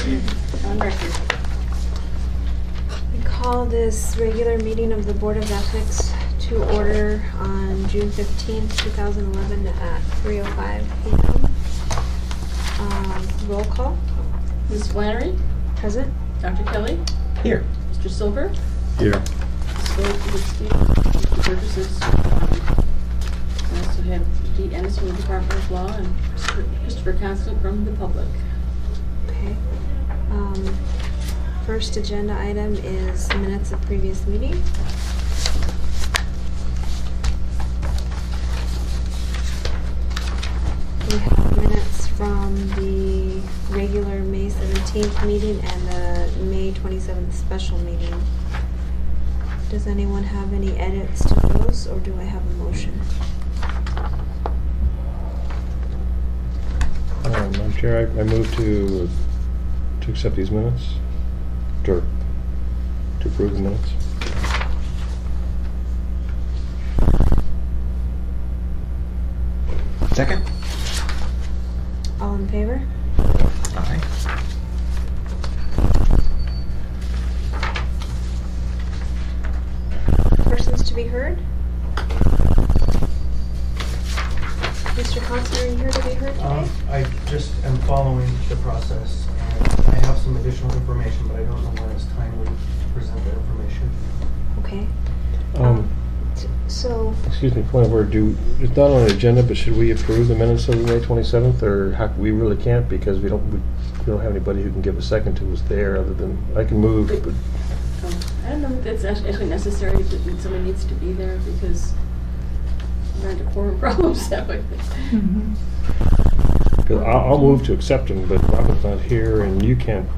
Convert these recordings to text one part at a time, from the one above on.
On record. We call this regular meeting of the Board of Ethics to order on June 15th, 2011 at 3:05 p.m. Roll call. Ms. Flannery, Present. Dr. Kelly, Here. Mr. Silver, Here. Ms. Goldstein, Mr. Purposes. We also have Dee Ennis from the Department of Law and Christopher Constant from the public. Okay. First agenda item is minutes of previous meeting. We have minutes from the regular May 17th meeting and the May 27th special meeting. Does anyone have any edits to those, or do I have a motion? Madam Chair, I move to accept these minutes, to approve the minutes. Second? All in favor? Aye. Persons to be heard? Mr. Constant, are you here to be heard today? I just am following the process, and I have some additional information, but I don't know when it's timely to present that information. Okay. So, Excuse me, point of order, it's not on the agenda, but should we approve the minutes of the May 27th, or we really can't because we don't have anybody who can give a second to us there other than, I can move, but I don't know if that's actually necessary, that somebody needs to be there because we're into quorum problems that way. 'cause I'll move to accept them, but Robin's not here and you can't,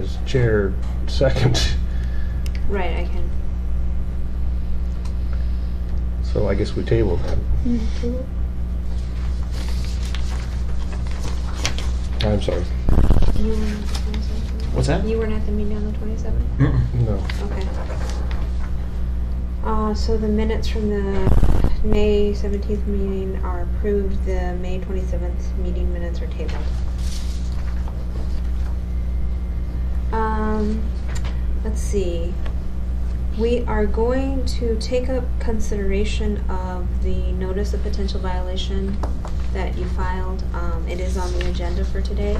as chair, second. right, I can. So I guess we table that. I'm sorry. You weren't at the 27th? What's that? You weren't at the meeting on the 27th? No. Okay. So the minutes from the May 17th meeting are approved. The May 27th meeting minutes are tabled. Let's see. We are going to take up consideration of the notice of potential violation that you filed. It is on the agenda for today.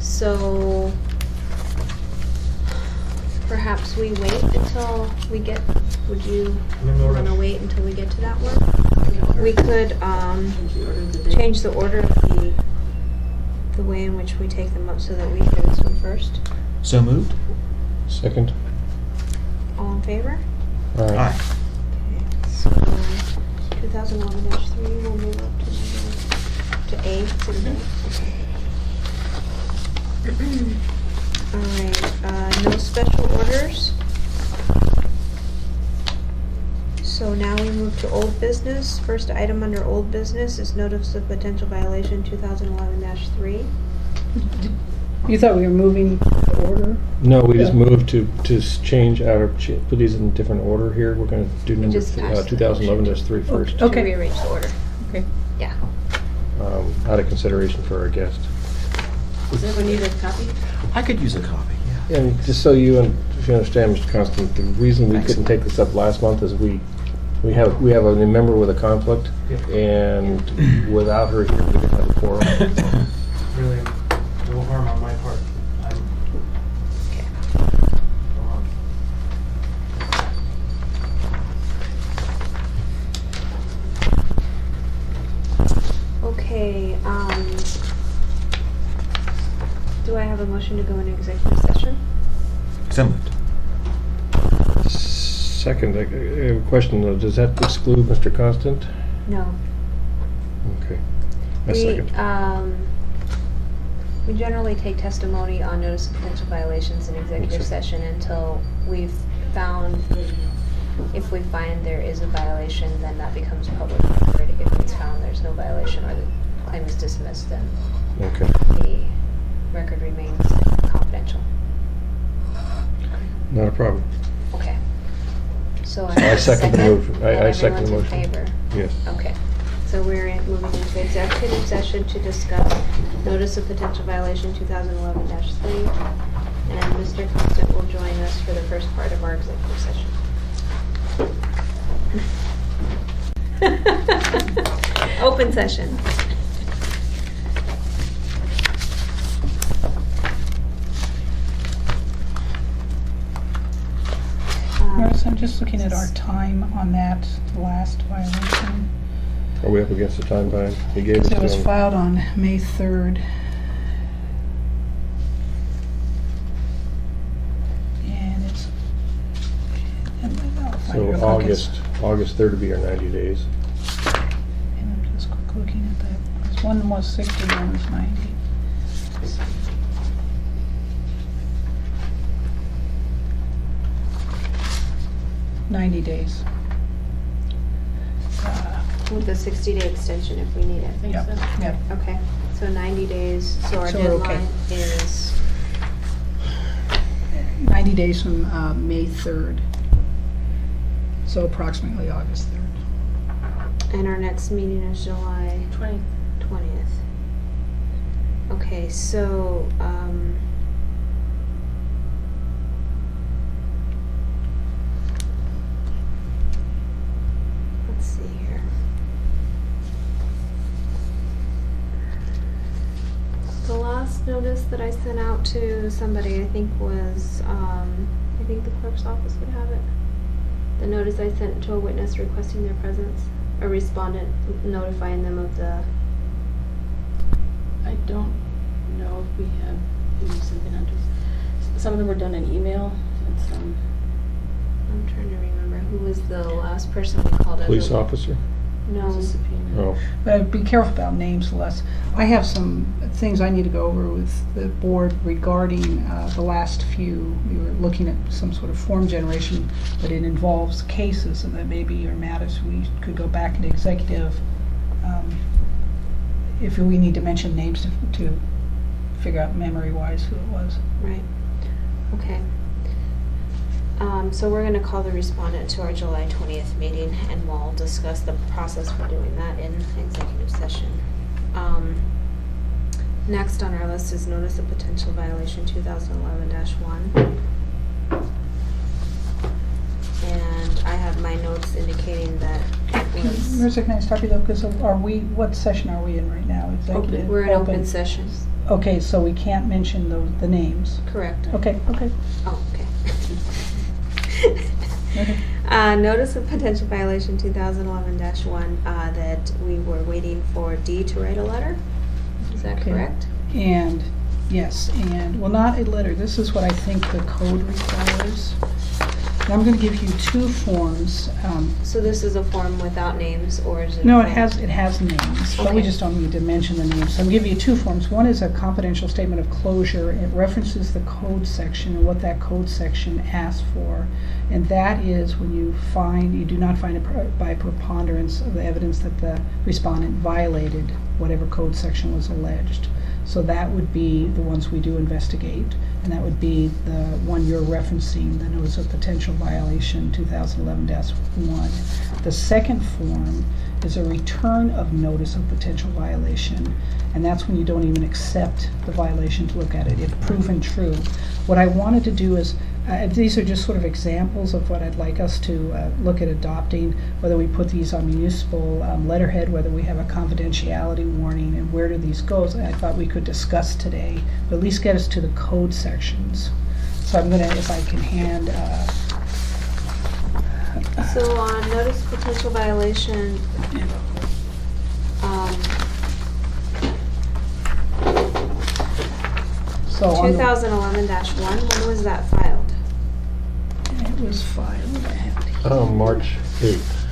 So perhaps we wait until we get, would you I'm in no want to rush. wait until we get to that one? We could Change the order of the day. change the order of the way in which we take them up so that we do this one first. So moved? Second? All in favor? All right. Aye. Okay, so 2011-3, we'll move up to A, citizen. All right, no special orders. So now we move to old business. First item under old business is notice of potential violation 2011-3. You thought we were moving the order? No, we just Yeah. moved to change put these in different order here. We're going to do number just passed the 2011-3 first. Okay. To rearrange the order. Okay. Yeah. Out of consideration for our guest. Does anyone need a copy? I could use a copy, yeah. And just so if you understand, Mr. Constant, the reason we couldn't take this up last month is we have a member with a conflict, Yep. and without her here, we didn't have a quorum. Really, no harm on my part. No harm. Okay, do I have a motion to go into executive session? So moved. Second, I have a question, though. Does that exclude Mr. Constant? No. Okay. A second. We generally take testimony on notice of potential violations in executive Okay. session until we've found, if we find there is a violation, then that becomes public record. If it's found there's no violation or the claim is dismissed, then Okay. the record remains confidential. Not a problem. Okay. So So I second the motion. I second the Everyone's in motion. favor? Yes. Okay. So we're moving into executive session to discuss notice of potential violation 2011-3. And Mr. Constant will join us for the first part of our executive session. Open session. Notice, I'm just looking at our time on that last violation. Are we up against the time bind? He gave it Because to it was him. filed on May 3rd. And it's... and I'll find it real So quick. August 3rd would be our 90 days. And I'm just looking at that. This one was 60, one was 90. 90 days. With a 60-day extension if we need it. I think Yep, so. yep. Okay, so 90 days, so our So we're okay. deadline is, 90 days from May 3rd. So approximately August 3rd. and our next meeting is July 20th. Okay, so, let's see here. The last notice that I sent out to somebody, I think was, I think the clerk's office would have it. The notice I sent to a witness requesting their presence, a respondent notifying them of the, I don't know if we have, who sent it out to. Some of them were done in email, and some, I'm trying to remember, who was the last person we called as a- Police officer? No, was a subpoena. Oh, But be careful about names, Les. I have some things I need to go over with the board regarding the last few. We were looking at some sort of form generation, but it involves cases and that maybe or matters. We could go back into executive if we need to mention names to figure out memory-wise who it was. right, okay. So we're gonna call the respondent to our July 20th meeting and we'll discuss the process for doing that in executive session. Next on our list is notice of potential violation 2011-1. And I have my notes indicating that it was, Marissa, can I stop you though? Because what session are we in right now? Executive? we're in open session, Okay, so we can't mention the names. correct? Okay. Oh, okay. Okay. Notice of potential violation 2011-1, that we were waiting for D to write a letter. Is that Okay. correct? And, yes, well, not a letter, this is what I think the code requires. And I'm gonna give you two forms. So this is a form without names, or is it? No, a it form- has names, but we Okay. just don't need to mention the names. So I'm giving you two forms. One is a confidential statement of closure. It references the code section and what that code section asks for. And that is when you do not find it by preponderance of the evidence that the respondent violated whatever code section was alleged. So that would be the ones we do investigate, and that would be the one you're referencing, the notice of potential violation 2011-1. The second form is a return of notice of potential violation, and that's when you don't even accept the violation to look at it, if proven true. What I wanted to do is, these are just sort of examples of what I'd like us to look at adopting, whether we put these on municipal letterhead, whether we have a confidentiality warning, and where do these go. So I thought we could discuss today, but at least get us to the code sections. So I'm gonna, if I can hand, So on notice of potential violation, so on the, 2011-1, when was that filed? it was filed, I have it here. March 8th,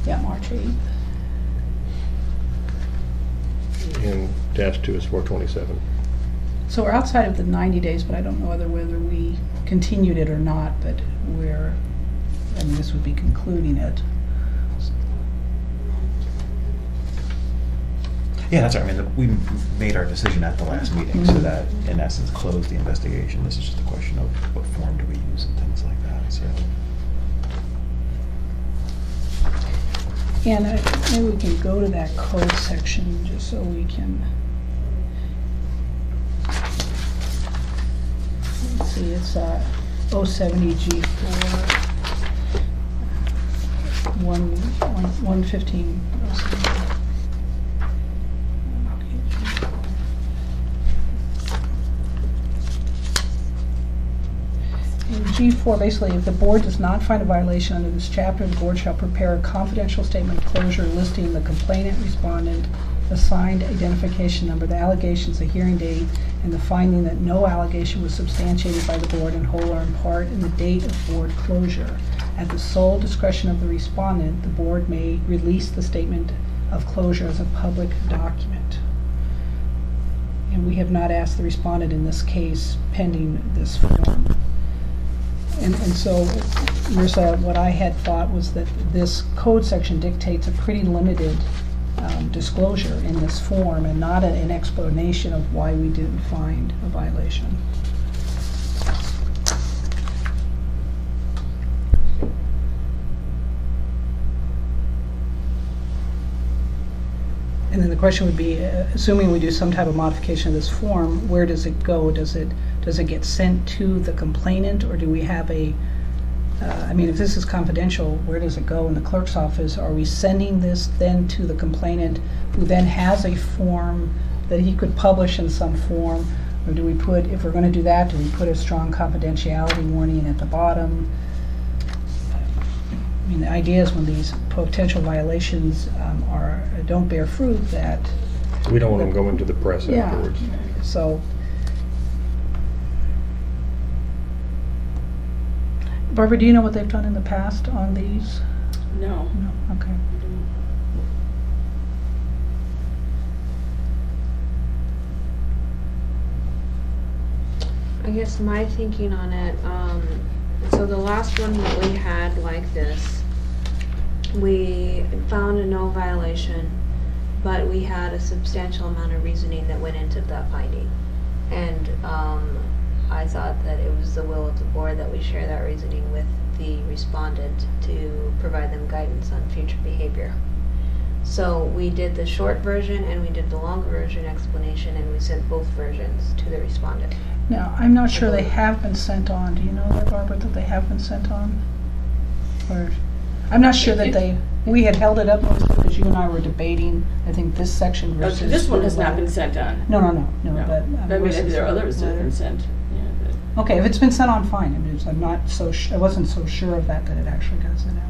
Yeah, March 8th. and -2 is 427. So we're outside of the 90 days, but I don't know whether we continued it or not, but this would be concluding it. Yeah, that's right. I mean, we made our decision at the last meeting, so that in essence closed the investigation. This is just a question of what form do we use and things like that, so. And maybe we can go to that code section just so we can. Let's see, it's 070G4, 115. In G4, basically, if the board does not find a violation under this chapter, the board shall prepare a confidential statement of closure listing the complainant, respondent, the signed identification number, the allegations, the hearing date, and the finding that no allegation was substantiated by the board in whole or in part, and the date of board closure. At the sole discretion of the respondent, the board may release the statement of closure as a public document. And we have not asked the respondent in this case pending this form. And so, Marissa, what I had thought was that this code section dictates a pretty limited disclosure in this form and not an explanation of why we didn't find a violation. And then the question would be, assuming we do some type of modification of this form, where does it go? Does it get sent to the complainant, or do we have a, I mean, if this is confidential, where does it go in the clerk's office? Are we sending this then to the complainant, who then has a form that he could publish in some form? Or do we put, if we're going to do that, do we put a strong confidentiality warning at the bottom? I mean, the idea is when these potential violations don't bear fruit, that... We don't want them going to the press Yeah, afterwards. so... Barbara, do you know what they've done in the past on these? No. No, okay. I guess my thinking on it, so the last one that we had like this, we found a no violation, but we had a substantial amount of reasoning that went into that finding. And I thought that it was the will of the board that we share that reasoning with the respondent to provide them guidance on future behavior. So we did the short version and we did the longer version explanation, and we sent both versions to the respondent. Now, I'm not sure they have been sent on. Do you know that, Barbara, that they have been sent on? Or, I'm not sure that they, we had held it up because you and I were debating, I think, this section Oh, versus... this one has not been sent on. No, No. but... I mean, there are others that have been sent. Yeah, but- Okay, if it's been sent on, fine. I mean, I'm not so, I wasn't so sure of that it actually got sent out.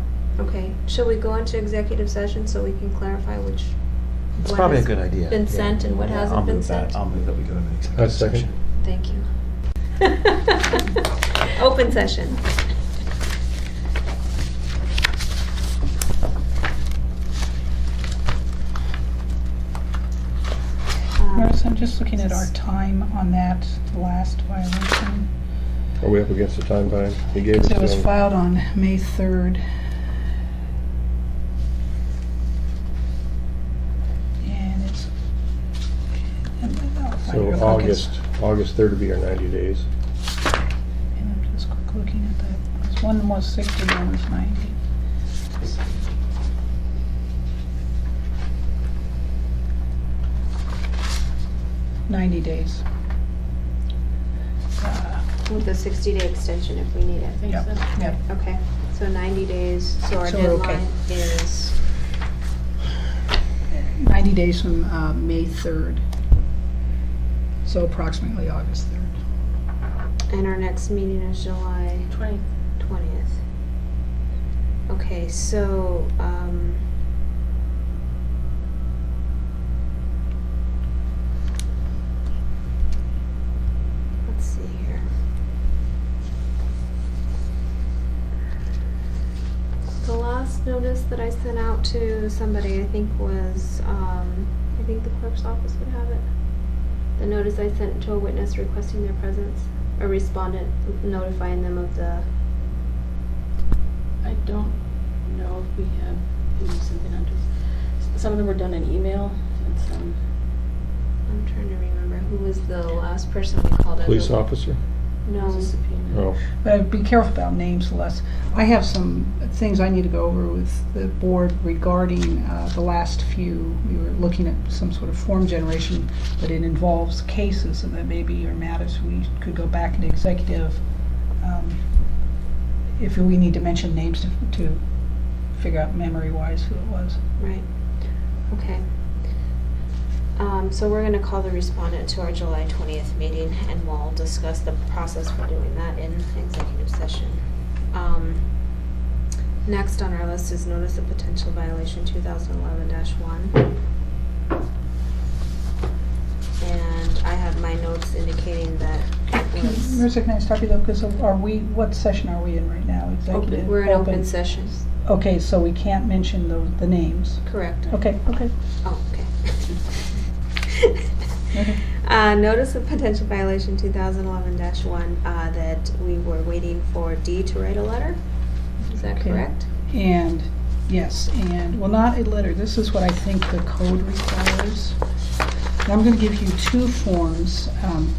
Okay, shall we go into executive session so we can clarify which It's what probably a has good idea. been sent and what Yeah, hasn't I'll been move that. sent? I'll move that we go into executive That's second. session. Thank you. Open session. Marissa, I'm just looking at our time on that last violation. Are we up against the time bind? He gave us It was some. filed on May 3rd. And it's... I'll find So it real quick. August 3rd would be our 90 days. And I'm just quick looking at that. This one was 60, one was 90. 90 days. With a 60-day extension if we need I it. think Yep. so. Yep. Okay, so 90 days, so our So we're okay. deadline is, 90 days from May 3rd. So approximately August 3rd. and our next meeting is July 20. 20th. Okay, so, let's see here. The last notice that I sent out to somebody, I think was, I think the clerk's office would have it. The notice I sent to a witness requesting their presence, a respondent notifying them of the, I don't know if we have something under. Some of them were done in email, and some. I'm trying to remember, who was the last person we called? as a- Police officer? No. It's a subpoena. Oh, But be careful about names, Les. I have some things I need to go over with the board regarding the last few. We were looking at some sort of form generation, but it involves cases, and that maybe are matters we could go back into executive if we need to mention names to figure out memory-wise who it was. Right. Okay. So we're gonna call the respondent to our July 20th meeting, and we'll discuss the process for doing that in executive session. Next on our list is notice of potential violation 2011-1. And I have my notes indicating that it was, Marissa, can I stop you though, because what session are we in right now? Executive? we're in open session. Okay, so we can't mention the names. Correct. Okay. Oh, okay. Okay. Notice of potential violation 2011-1, that we were waiting for D to write a letter. Is that Okay. correct? And, yes, well, not a letter, this is what I think the code requires. And I'm gonna give you two forms.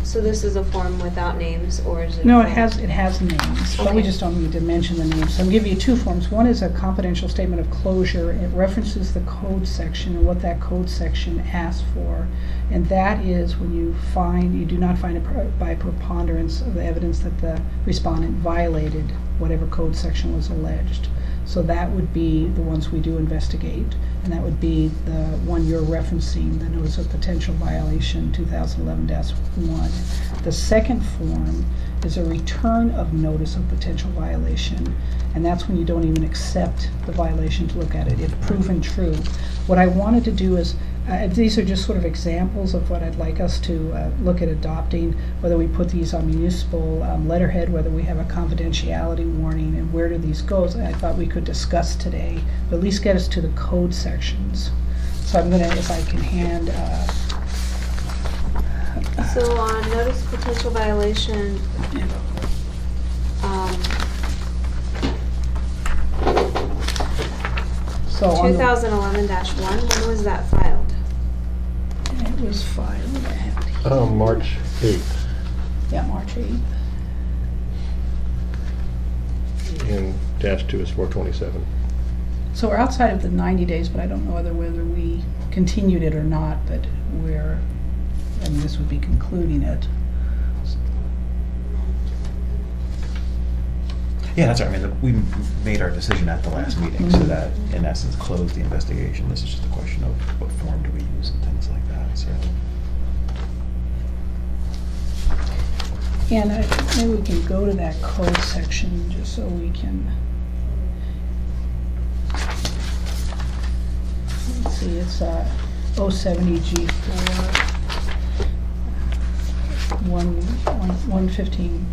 So this is a form without names, or is it? No, a it form- has names, but we Okay. just don't need to mention the names. So I'm giving you two forms. One is a confidential statement of closure. It references the code section and what that code section asks for. And that is when you do not find it by preponderance of the evidence that the respondent violated whatever code section was alleged. So that would be the ones we do investigate, and that would be the one you're referencing, the notice of potential violation 2011-1. The second form is a return of notice of potential violation, and that's when you don't even accept the violation to look at it, if proven true. What I wanted to do is, these are just sort of examples of what I'd like us to look at adopting, whether we put these on municipal letterhead, whether we have a confidentiality warning, and where do these go. I thought we could discuss today, but at least get us to the code sections. So I'm gonna, if I can hand, So on notice of potential violation, so on the- 2011-1, when was that filed? it was filed, I have it here. March 8th, Yeah, March 8th. and -2 is 4/27. So we're outside of the 90 days, but I don't know whether we continued it or not, but this would be concluding it. Yeah, that's right. I mean, we made our decision at the last meeting, so that in essence closed the investigation. This is just a question of what form do we use and things like that, so. And maybe we can go to that code section just so we can. Let's see, it's 070 G4, 115.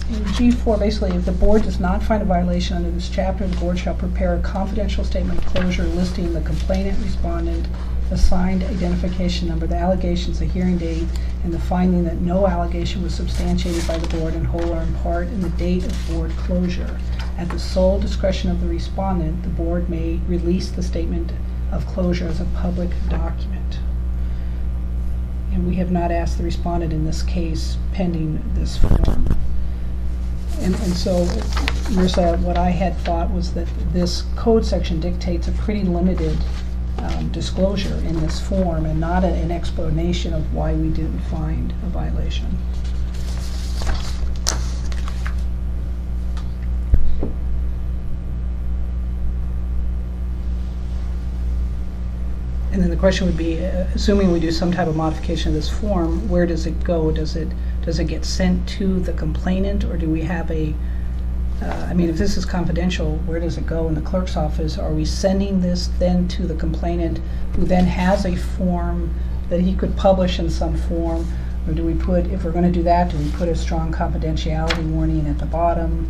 In G4, basically, if the board does not find a violation under this chapter, the board shall prepare a confidential statement of closure listing the complainant, respondent, the signed identification number, the allegations, the hearing date, and the finding that no allegation was substantiated by the board in whole or in part, and the date of board closure. At the sole discretion of the respondent, the board may release the statement of closure as a public document. And we have not asked the respondent in this case pending this form. And so, Marissa, what I had thought was that this code section dictates a pretty limited disclosure in this form, and not an explanation of why we didn't find a violation. And then the question would be, assuming we do some type of modification of this form, where does it go? Does it get sent to the complainant, or do we have if this is confidential, where does it go in the clerk's office? Are we sending this then to the complainant, who then has a form that he could publish in some form? Or do we put, if we're going to do that, do we put a strong confidentiality warning at the bottom?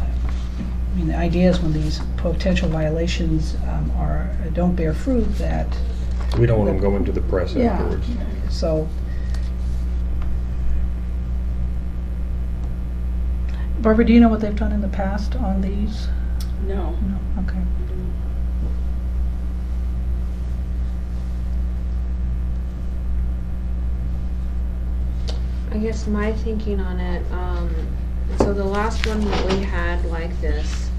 I mean, the idea is when these potential violations don't bear fruit, that. We don't want them going to the press Yeah, afterwards. so. Barbara, do you know what they've done in the past on these? No. No, okay. I guess my thinking on it, so the last one that we had like this,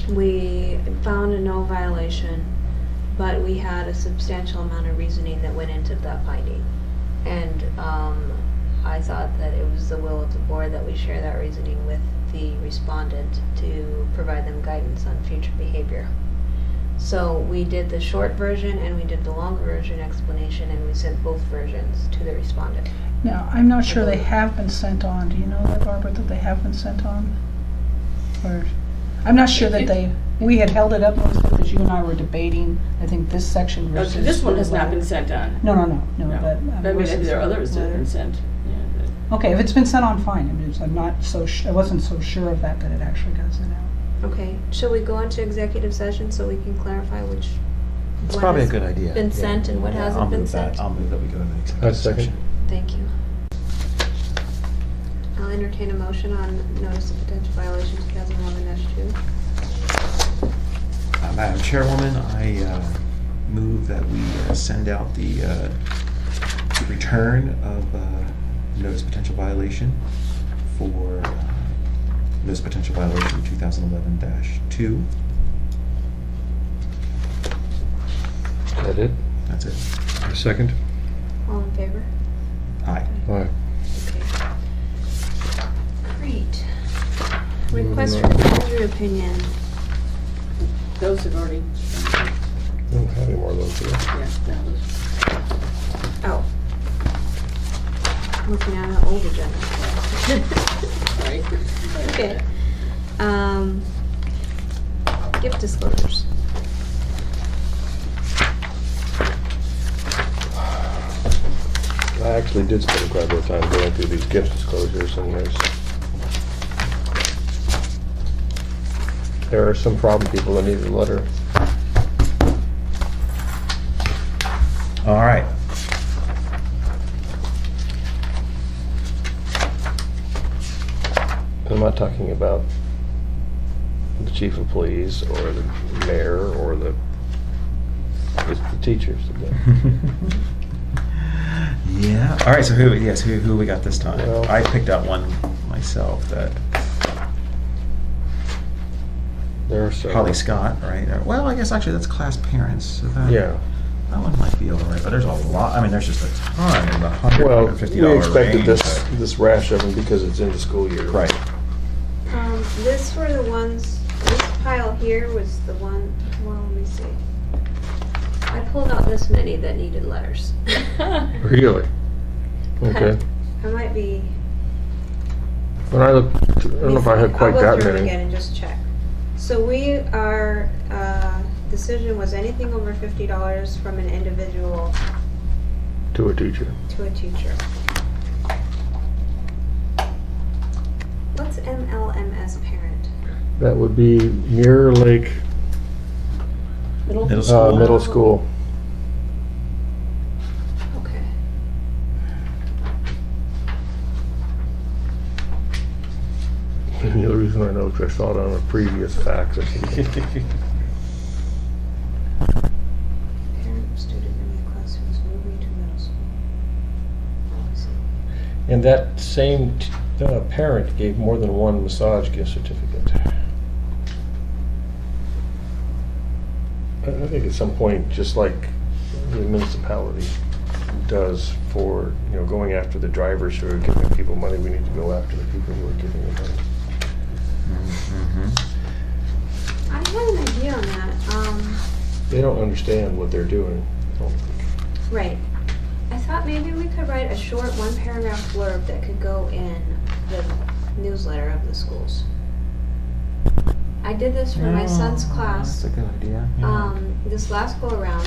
we found a no violation, but we had a substantial amount of reasoning that went into that finding. And I thought that it was the will of the board that we share that reasoning with the respondent to provide them guidance on future behavior. So we did the short version and we did the longer version explanation, and we sent both versions to the respondent. Now, I'm not sure they have been sent on. Do you know that, Barbara, that they have been sent on? Or, I'm not sure that they, we had held it up because you and I were debating, I think, this section Oh, versus. so this one has the not letter. been sent on. No, No. but. But maybe versus there are the others that have letter. been sent. Yeah, Okay, if it's been sent on, fine. I'm not so, I wasn't so sure of that it actually got sent out. Okay, shall we go into executive session so we can clarify which It's what probably a has good idea. been Yeah. sent and what Yeah, hasn't I'll been move that. sent? I'll move that we go into I executive second. session. Thank you. I'll entertain a motion on notice of potential violation 2011-2. Madam Chairwoman, I move that we send out the return of notice of potential violation for notice of potential violation 2011-2. Is that it? That's it. A second? All in favor? Aye. All right. Okay. Great. Moving Request for on. advisory opinion. those have already, We don't have any more of those today. yeah, that was. Oh. Looking at an old agenda. Right. Okay. Gift disclosures. I actually did spend quite a bit of time going through these gift disclosures, and there are some problem people that need a letter. All right. I'm not talking about the chief of police or the mayor or it's the teachers again. Yeah. All right. So who we got this time? Well- I picked out one myself that There are several. Holly Scott, right? Well, I guess actually that's class parents. So that, Yeah. That one might be all right, but there's a lot. I mean, there's just a ton in the Well, $150 we expected range, this rash of them because it's in the school year. but- Right. This were the ones, this pile here was the one, well, let me see. I pulled out this many that needed letters. Really? Okay. I might be. When I looked, I don't know if I had quite I'll that go through it many. again and just check. So our decision was anything over $50 from an individual To a teacher. to a teacher. What's MLMS parent? That would be Mirror Lake Middle school. Middle School. Okay. And the other reason I know is I saw it on a previous fax or something. Parent of student in my class who is moving to middle school. Oh, I see. And that same parent gave more than one massage gift certificate. I think at some point, just like the municipality does for, going after the drivers who are giving people money, we need to go after the people who are giving them money. Mhm. I had an idea on that. They don't understand what they're doing, I don't think. Right. I thought maybe we could write a short one-paragraph blurb that could go in the newsletter of the schools. I did this for my son's Oh, class. That's a good idea. Yeah. This last go around,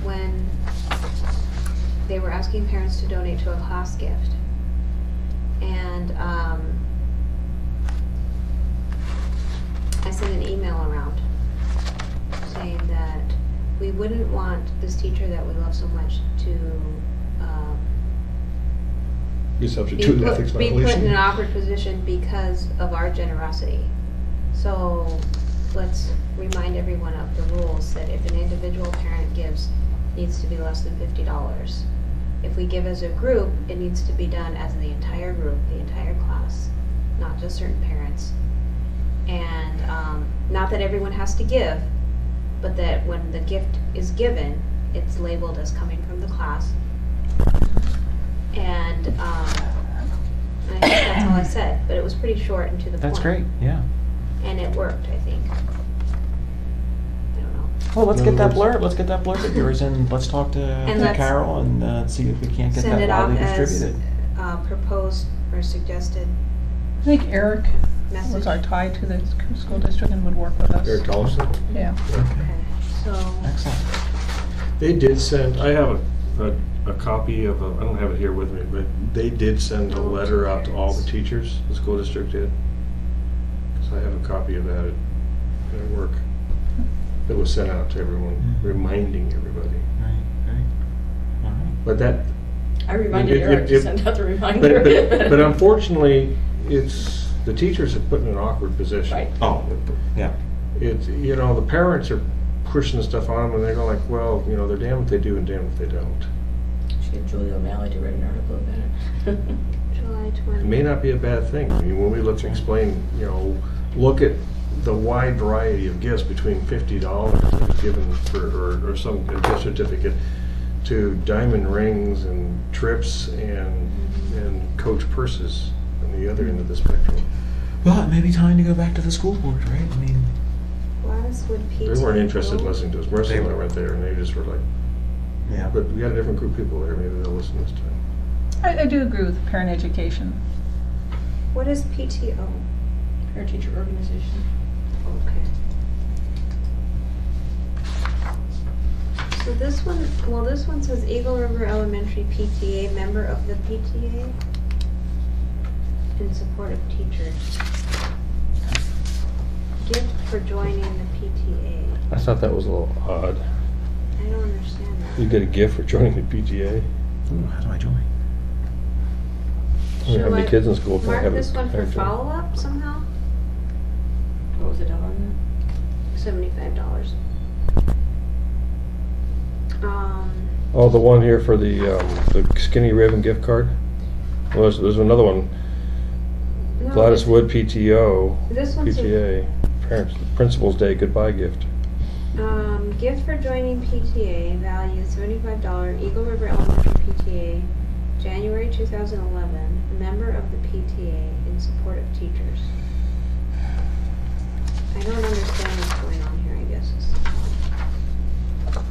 when they were asking parents to donate to a class gift. And I sent an email around saying that we wouldn't want this teacher that we love so much to Be subject be to an put, ethics be put in violation. an awkward position because of our generosity. So let's remind everyone of the rules that if an individual parent gives, needs to be less than $50. if we give as a group, it needs to be done as the entire group, the entire class, not just certain parents. And not that everyone has to give, but that when the gift is given, it's labeled as coming from the class. And I think that's all I said, but it was pretty short and to the point. That's great, yeah. And it worked, I think. I don't know. Well, let's In get that other words- blurb, let's get that blurb of yours and let's talk to let's Carol and see if we can't get Send that it out widely as distributed. proposed or suggested I think Eric was message. our tie to the school district and would work with us. Eric Tolleson? Yeah. Okay, so, Excellent. They did send, I have a copy of, I don't have it here with me, but they did send a letter out to all the teachers, the school district did. So I have a copy of that at work. That was sent out to everyone, reminding everybody. Right, right. All right. But that, I reminded It- Eric to it- send out the reminder. but unfortunately, it's, the teachers are put in an awkward position. Right. Oh, yeah. It's, you know, the parents are pushing stuff on them and they go like, well, you know, they're damned if they do and damned if they don't. Should get Julia O'Malley to write an article about it. July It 20. may not be a bad thing. I mean, when we look to explain, you know, look at the wide variety of gifts between $50 given for, or some gift certificate to diamond rings and trips and coach purses on the other end of the spectrum. Well, it may be time to go back to the school board, right? I mean, Wildwood PTA. They weren't interested in listening to us. Mercy They and I were. went there and they just were like, yeah. but we got a different group of people there. Maybe they'll listen this time. I do agree with parent education. What is PTO? Parent teacher organization. Okay. So this one says Eagle River Elementary PTA, member of the PTA, in support of teachers. Gift for joining the PTA. I thought that was a little odd. I don't understand that. You get a gift for joining the PTA? Ooh, how do I join? I mean, how many Shall I kids in school can Mark have a this one for parent join? follow-up somehow? What was the dollar on $75. Oh, the one here for the Skinny Raven gift card? Well, there's another one. no, Gladys this- Wood PTO, This one says, PTA, Parents, Principal's Day goodbye gift. gift for joining PTA, value $75, Eagle River Elementary PTA, January 2011, member of the PTA in support of teachers. I don't understand what's going on here, I guess. Is the point.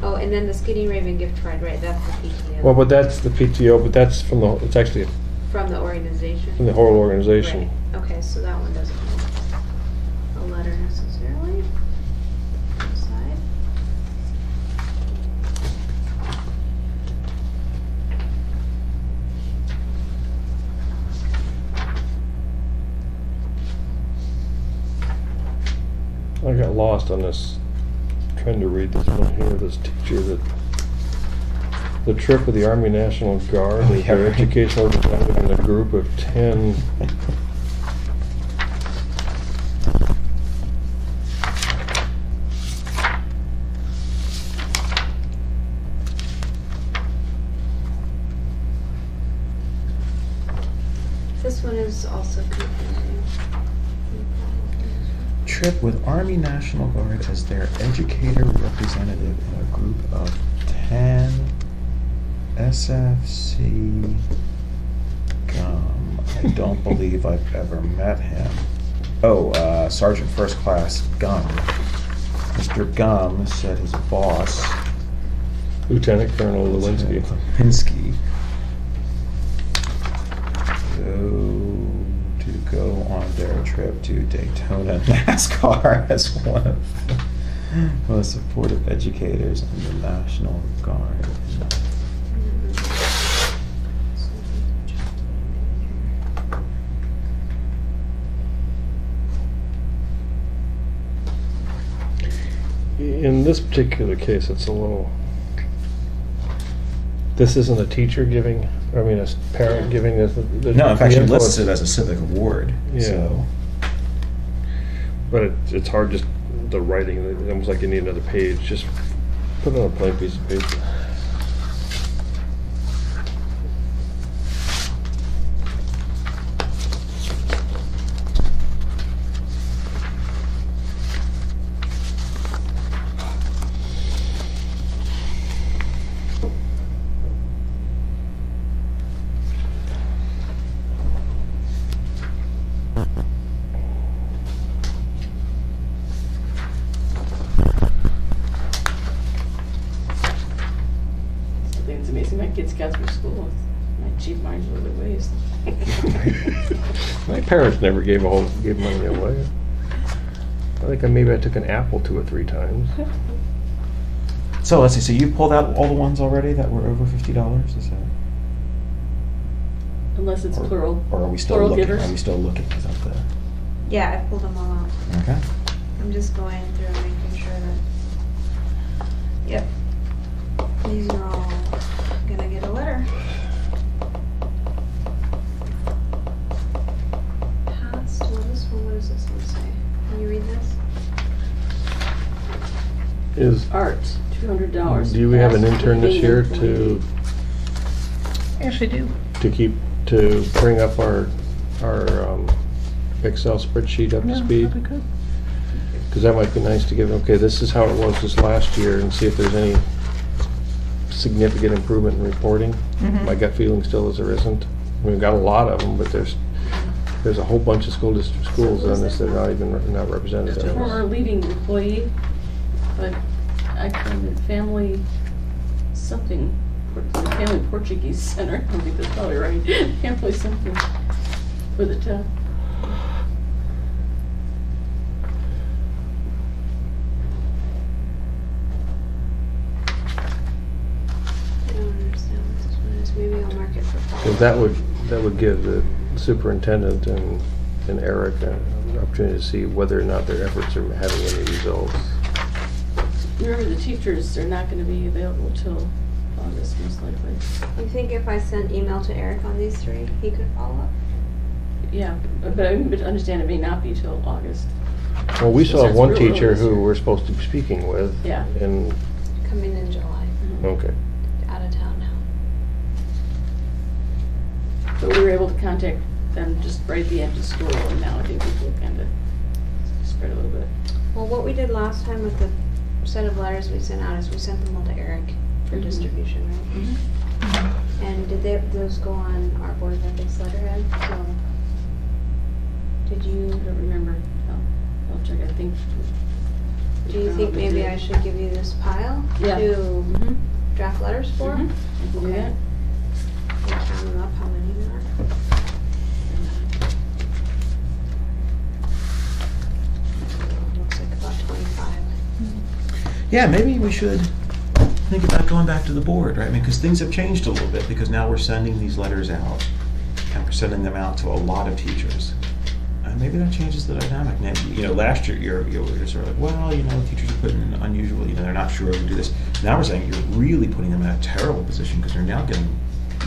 Oh, and then the Skinny Raven gift card, right, that's the PTA. Well, but that's the PTO, but that's from the, it's actually From the organization? from the whole organization. Right, okay, so that one doesn't have a letter necessarily. On the side. I got lost on this, trying to read this one here, this teacher that, the trip of the Army National Guard, Oh, is yeah, their right. educational representative in a group of 10. This one is also confusing. Trip with Army National Guard as their educator representative in a group of 10 SFC Gum. I don't believe I've ever met him. Oh, Sergeant First Class Gum. Mr. Gum said his boss, Lieutenant Colonel Lewinsky. Lewinsky, to go on their trip to Daytona NASCAR as one of the most supportive educators in the National Guard. In this particular case, it's a little, this isn't a teacher giving, I mean, a parent giving this. No, in fact, she lists it as a civic award, Yeah. so. But it's hard, just the writing, it's almost like you need another page, just put it on a plain piece of paper. see my kids got through school with my cheap modular ways. My parents never gave money away. I think maybe I took an apple 2 or 3 times. So let's see, so you pulled out all the ones already that were over $50, is that? Unless it's Or- plural. Or are we still Plural looking? givers. Are we still looking? Is that the? Yeah, I pulled them all out. Okay. I'm just going through and making sure that, yep. These are all gonna get a letter. Past, what is this one say? Can you read this? Is, Art, $200. do we have an intern this Being year employee. Yes, I do. to bring up our Excel spreadsheet up to Yeah, speed? that'd be good. Because that might be nice to give, okay, this is how it was this last year, and see if there's any significant improvement in reporting. Mhm. My gut feeling still is there isn't. We've got a lot of them, but there's a whole bunch of schools on this that are not represented Just a on former this. leading employee, but I found it family something, family Portuguese center, I don't think that's probably right, family something for the town. I don't understand what this one is. Maybe I'll mark it for fall. Because that would give the superintendent and Eric an opportunity to see whether or not their efforts are having any results. Remember, the teachers are not gonna be available till August, most likely. You think if I sent email to Eric on these 3, he could follow up? Yeah, but I understand it may not be till August. Well, we still have Starts one real early teacher this year. who we're supposed to be speaking with. Yeah. And, Coming in July, okay. out of town now. But we were able to contact them just right at the end of school, and now I think people kind of spread a little bit. Well, what we did last time with the set of letters we sent out is we sent them all to Eric for Mhm. distribution, right? Mm-hmm. And did those go on our Board of Ethics letterhead? So, did I you, don't remember. I'll check, I think. do you think maybe I should give you this pile Yeah. to Mhm. draft letters for? Mhm. I can do Okay. that. We'll count them up, how many there are. Looks like about 25. Yeah, maybe we should think about going back to the board, right? I mean, because things have changed a little bit, because now we're sending these letters out, and we're sending them out to a lot of teachers. And maybe that changes the dynamic. Now, you know, last year, you were sort of like, well, you know, teachers are put in unusual, you know, they're not sure to do this. Now we're saying you're really putting them in a terrible position, because they're now getting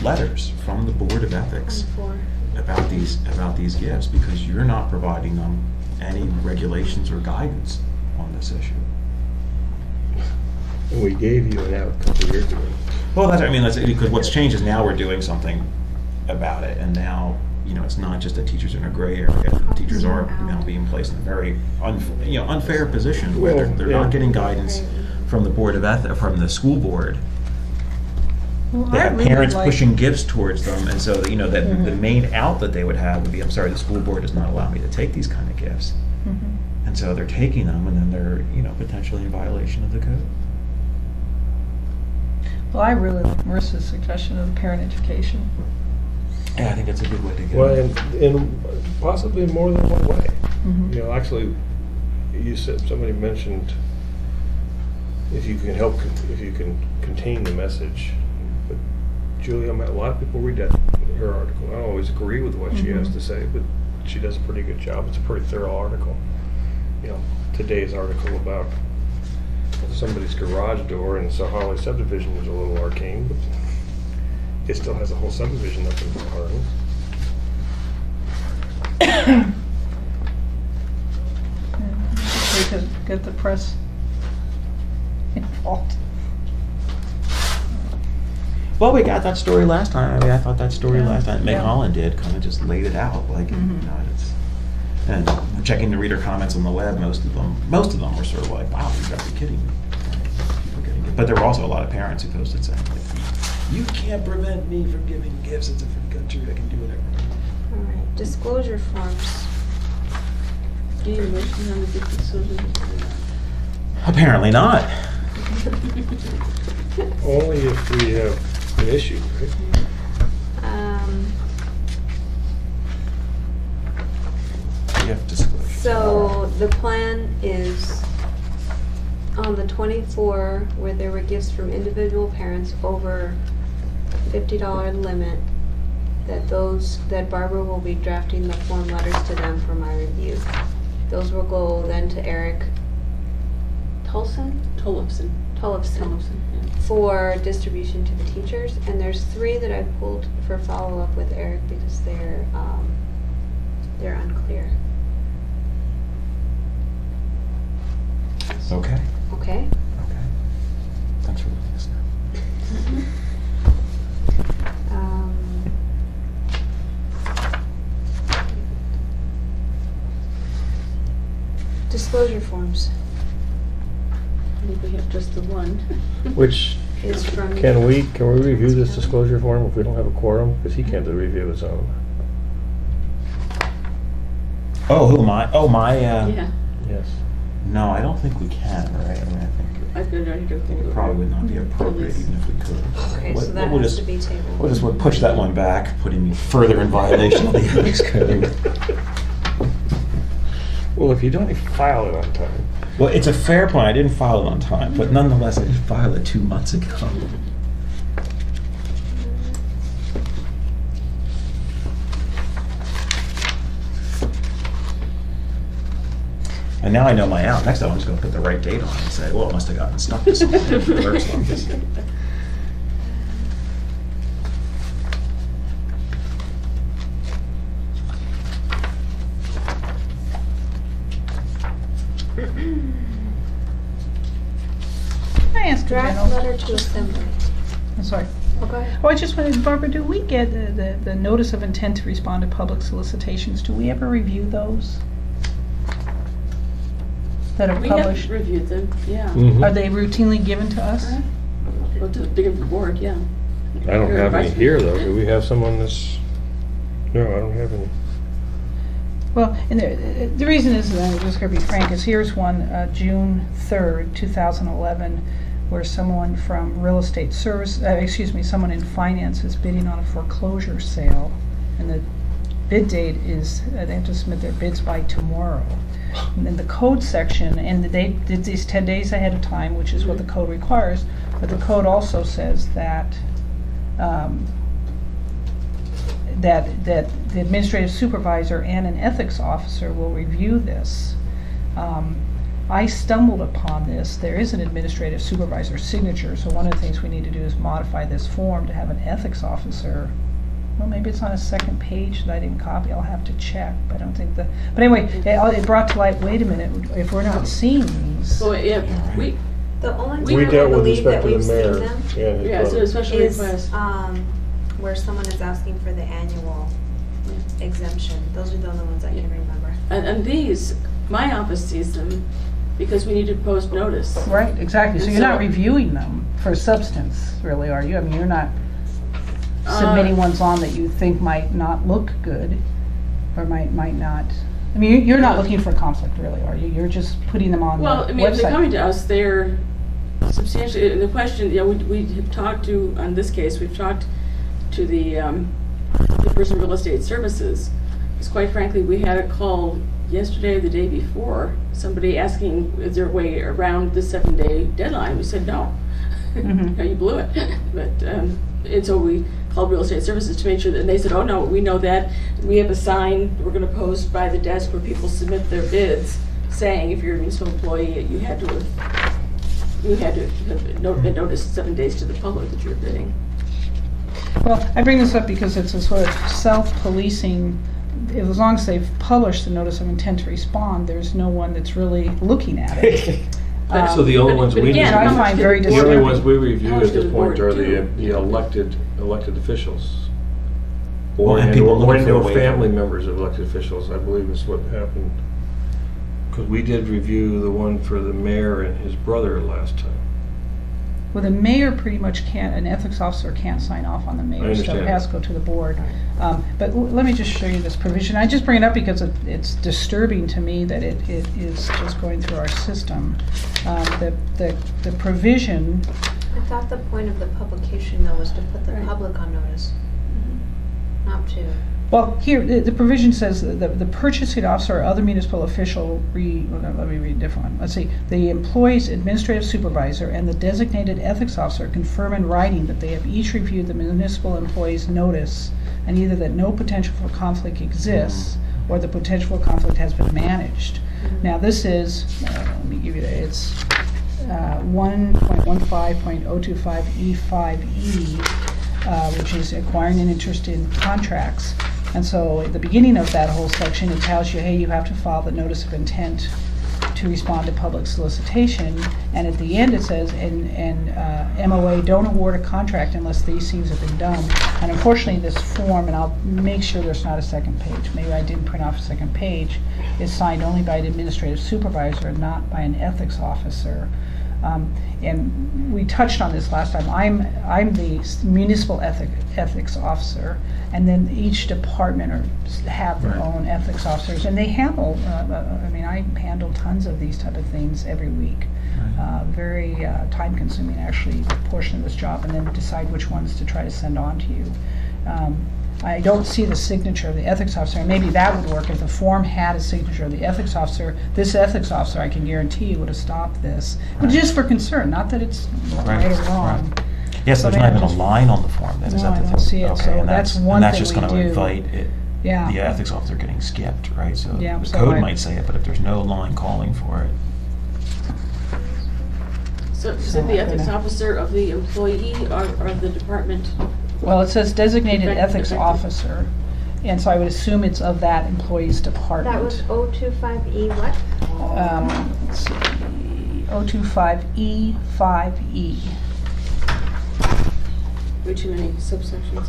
letters from the Board of Ethics On 4. about these gifts, because you're not providing them any regulations or guidance on this issue. And we gave you an out a couple of years ago. Well, that's, I mean, that's, because what's changed is now we're doing something about it, and now, you know, it's not just that teachers are in a gray area. Teachers are now being placed in a very unfair position where they're Well, not yeah. getting guidance from the Board of Ethics, from the school board. Well, They I have really parents like- pushing gifts towards them, and so, you know, that the Mhm. main out that they would have would be, I'm sorry, the school board does not allow me to take these kind of gifts. Mhm. And so they're taking them, and then they're, you know, potentially in violation of the code. Well, I really like Marissa's suggestion of parent education. Yeah, I think that's a good way to go. Well, and possibly more than one way. Mhm. You know, actually, you said, somebody mentioned if you can help, if you can contain the message. But Julia, a lot of people read her article. I don't always agree with what she has Mhm. to say, but she does a pretty good job. It's a pretty thorough article. You know, today's article about somebody's garage door in Sahalee subdivision is a little arcane, but it still has a whole subdivision up in Harlan. We could get the press involved. Well, we got that story last time. I mean, I thought that story Yeah. last time, Meg Yeah. Holland did, kind of just laid it out, like, you Mhm. know, it's, and checking the reader comments on the web, most of them were sort of like, wow, you gotta be kidding me. People getting it. But there were also a lot of parents who posted saying, like, you can't prevent me from giving gifts. It's a free country. I can do whatever. All right, disclosure forms. Do you need a motion on the gift disclosure? Apparently not. Only if we have been issued, right? You have disclosure. So the plan is on the 24, where there were gifts from individual parents over $50 limit, that Barbara will be drafting the form letters to them for my review. Those will go then to Eric Tollefson Tollefson, yeah. for distribution to the teachers. And there's 3 that I've pulled for follow-up with Eric because they're unclear. Okay, Okay? okay. Thanks for letting us know. Disclosure forms I think we have just the one. Which, is from. can we review this disclosure form if we don't have a quorum? Because he can't review his own. Oh, who am I? Oh, my, Yeah, Yes. no, I don't think we can, right? I mean, I think I've been ready to think it probably would not be appropriate even if we could. Okay, We'll- so that we'll has just- to be tabled. We'll just push that one back, putting you further in violation of the ethics code. Well, if you don't file it on time. Well, it's a fair point. I didn't file it on time, but nonetheless, I did file it 2 months ago. And now I know my out. Next time I'm just going to put the right date on it and say, well, it must have gotten stuck to something. in the clerk's office. Can I ask a Draft general? letter to assembly. I'm sorry. Oh, go ahead. Oh, I just wanted, Barbara, do we get the notice of intent to respond to public solicitations? Do we ever review those? That are we have published? reviewed them, yeah. Are they routinely given to us? Well, to the board, yeah. I don't Your have any advice. here, though. Do we have someone that's? No, I don't have any. Well, and the reason is, and I'm just going to be frank, is here's one, June 3rd, 2011, where someone from real estate service, someone in finance is bidding on a foreclosure sale, and the bid date is, they have to submit their bids by tomorrow. And then the code section, and they did these 10 days ahead of time, which is what the code requires, but the code also says that that the administrative supervisor and an ethics officer will review this. I stumbled upon this. There is an administrative supervisor signature, so one of the things we need to do is modify this form to have an ethics officer. Well, maybe it's on a second page that I didn't copy. I'll have to check, but I don't think that. But anyway, it brought to light, wait a minute, if we're not seeing these. So, yeah, we, The only We time I dealt with believe respect that to we've the seen mayor. them Yeah, his yeah, so brother. special is request. where someone is asking for the annual exemption. Those are the only ones I can remember. And these, my office sees them because we need to post notice. Right, exactly. So And you're not so- reviewing them for substance, really, are you? I mean, you're not submitting ones on that you think might not look good or might not. I mean, you're not looking for conflict, really, are you? You're just putting them on the Well, I mean, if they're coming website. to us, they're substantially, the question, yeah, we have talked to, on this case, we've talked to the person real estate services. Because quite frankly, we had a call yesterday or the day before, somebody asking, is there a way around the 7-day deadline? We said, no. Mhm. No, you blew it. But, and so we called real estate services to make sure that, and they said, oh, no, we know that. We have a sign we're gonna post by the desk where people submit their bids, saying if you're a municipal employee, you had to have been noticed 7 days to the public that you're bidding. Well, I bring this up because it's a sort of self-policing. As long as they've published the notice of intent to respond, there's no one that's really looking at it. So the only ones But we again, Which I how much find did very the The board- only disturbing. ones we review How at much this did the point board are do? the elected officials. Well, Or, and and people or, looking for a or waiver. family members of elected officials, I believe is what happened. Because we did review the one for the mayor and his brother last time. Well, the mayor pretty much can't, an ethics officer can't sign off on the mayor's stuff. It understand. has to go to the board. But let me just show you this provision. I just bring it up because it's disturbing to me that it is just going through our system. The provision I thought the point of the publication though was to put the Right. public on notice, not to. Well, here, the provision says that the purchasing officer or other municipal official, let me read a different one. Let's see, the employee's administrative supervisor and the designated ethics officer confirm in writing that they have each reviewed the municipal employee's notice and either that no potential for conflict exists or the potential for conflict has been managed. Now, this is, let me give you that, it's 1.15.025E5E, which is acquiring an interest in contracts. And so at the beginning of that whole section, it tells you, hey, you have to file the notice of intent to respond to public solicitation. And at the end, it says, and MOA, don't award a contract unless these things have been done. And unfortunately, this form, and I'll make sure there's not a second page, maybe I didn't print off a second page, is signed only by an administrative supervisor, not by an ethics officer. And we touched on this last time. I'm the municipal ethics officer, and then each department have their Right. own ethics officers, and they handle. I handle tons of these type of things every week. Right. Very time-consuming, actually, portion of this job, and then decide which ones to try to send on to you. I don't see the signature of the ethics officer, and maybe that would work if the form had a signature of the ethics officer. This ethics officer, I can guarantee you, would have stopped this. But just for concern, not that it's right or wrong. Right. Yes, So there's maybe not I'll even a just- line on the form then, is No, that the I thing? don't see it. Okay, So and that's one and that's thing just we gonna do. invite it, Yeah. the ethics officer getting skipped, right? So Yeah, the so code I- might say it, but if there's no line calling for it. So is So it the I'm ethics gonna- officer of the employee or the department? Well, it says designated Effect- ethics effective. officer, and so I would assume it's of that employee's department. That was 025E what? Let's see, 025E5E. Way too many subsections.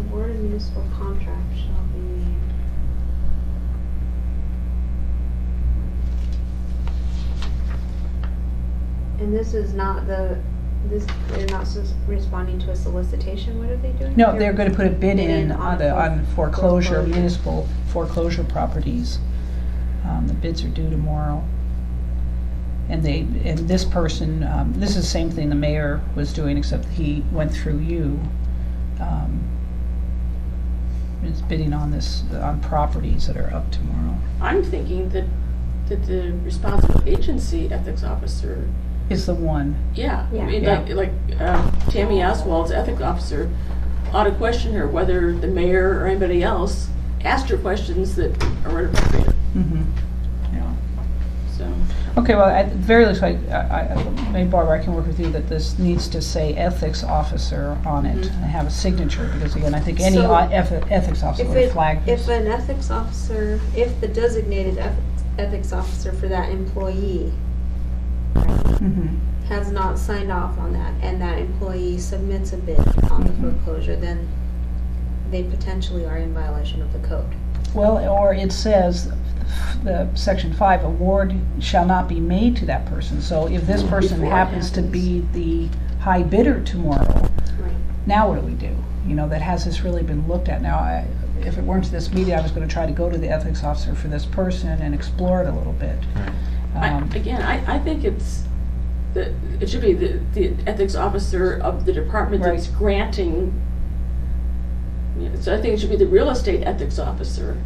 Award of municipal contract shall be. And this is not they're not responding to a solicitation, what are they doing? No, they're gonna put a bid in on on foreclosure, foreclosure. municipal foreclosure properties. The bids are due tomorrow. And this person, this is the same thing the mayor was doing, except he went through you. Is bidding on on properties that are up tomorrow. I'm thinking that the responsible agency ethics officer, Is the one. yeah, I Yeah. mean, Yeah. like Tammy Oswald's ethics officer ought to question her whether the mayor or anybody else asked her questions that are inappropriate, Mm-hmm. Yeah. so. Okay, well, at the very least, maybe Barbara, I can work with you that this needs to say ethics officer on it Mhm. and have a signature, because again, I think any So, ethics officer If would flag if this. an ethics officer, if the designated ethics officer for that employee Mhm. has not signed off on that, and that employee submits a bid on the Mhm. foreclosure, then they potentially are in violation of the code. Well, or it says, the section 5, award shall not be made to that person. So if this person Before it happens to happens. be the high bidder tomorrow, Right. now what do we do? You know, that has this really been looked at? Now, if it weren't this meeting, I was gonna try to go to the ethics officer for this person and explore it a little bit. Right. I think it should be the ethics officer of the department that's Right. granting. Yeah, so I think it should be the real estate ethics officer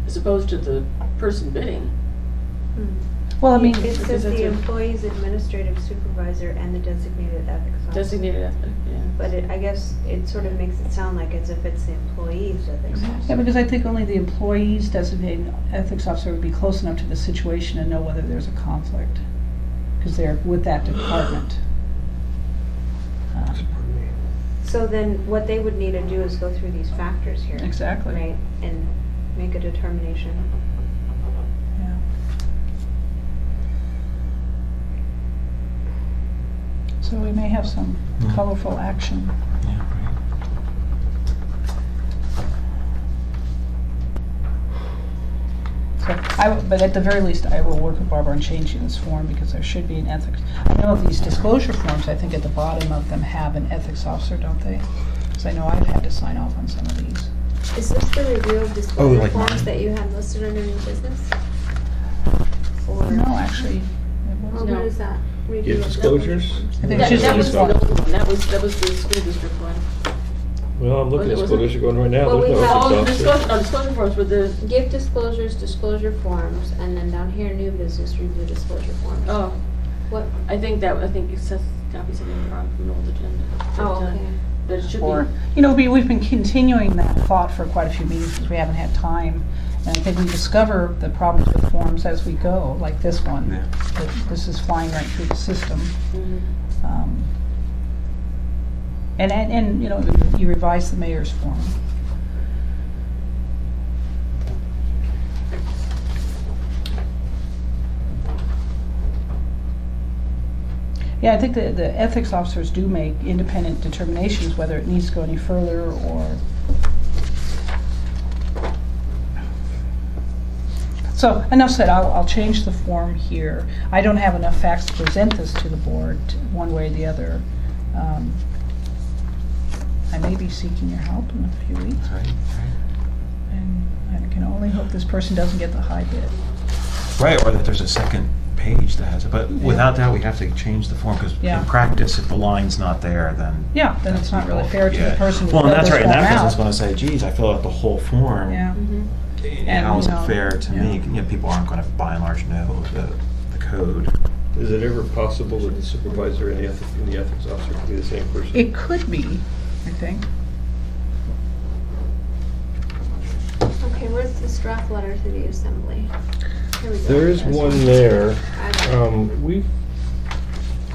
as opposed to the person bidding. Well, I mean, It says because that's the a- employee's administrative supervisor and the designated ethics officer. Designated ethic, yeah. But I guess it sort of makes it sound like as if it's the employee's ethics yeah, officer. because I think only the employee's designated ethics officer would be close enough to the situation and know whether there's a conflict, because they're with that department. Pardon me. So then what they would need to do is go through these factors here. Exactly. Right, and make a determination. Yeah. So we may have some Mhm. colorful action. Yeah, right. But at the very least, I will work with Barbara on changing this form, because there should be an ethics. I know these disclosure forms, I think at the bottom of them have an ethics officer, don't they? Because I know I've had to sign off on some of these. Is this the review of disclosure like forms mine? that you had listed under new business? or? No, actually, it Or wasn't. what No. is that? Review Gift of disclosures? I think That it's that just was these the one. old one, that was the school district one. Well, I'm looking at Was it- school district going right now, Well, there's we no have- Oh, ethics disclosure, officer. no, disclosure forms with the, Gift disclosures, disclosure forms, and then down here, new business review disclosure forms. oh, What? I think it says, copy something wrong from the old agenda. But, Oh, okay. But it should be. Or, you know, we've been continuing that thought for quite a few meetings because we haven't had time. And I think we discover the problems with forms as we go, like this one. Yeah. That This is flying right through the system. Mhm. And, you know, you revise the mayor's form. Yeah, I think the ethics officers do make independent determinations whether it needs to go any further or. So, enough said, I'll change the form here. I don't have enough facts to present this to the board one way or the other. I may be seeking your help in a few weeks, Right, and I can only hope this person doesn't get the high bid. right, or that there's a second page that has it, but without that, we have to change the form, because Yeah. in practice, if the line's not there, then. Yeah, then it's not really fair to the Yeah. person who Well, and filled that's this right, in form that case, I out. was gonna say, geez, I fill out the whole form. Yeah. Mhm. And, How is you it know, fair to me? yeah. You know, people aren't gonna by and large know the code. Is it ever possible that the supervisor and the ethics officer could be the same person? It could be, I think. Okay, where's this draft letter to the assembly? Here we go. There is There's one there. I've- We've,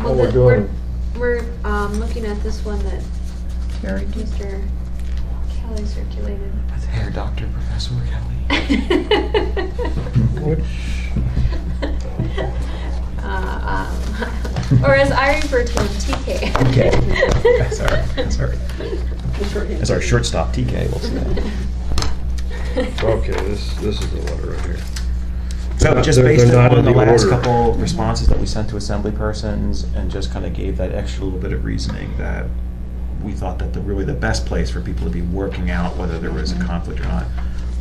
Well, while we're the- doing, We're looking at this one that Very good. Mr. Kelly circulated. With hair doctor, Professor Kelly. which, Or as I refer to him, TK. Okay. That's our shortstop TK, we'll see that. okay, this is the letter right here. So just They're based not on in the the last order. couple responses that we sent to assembly persons and just kind of gave that extra little bit of reasoning that we thought that really the best place for people to be working out whether there was a conflict or not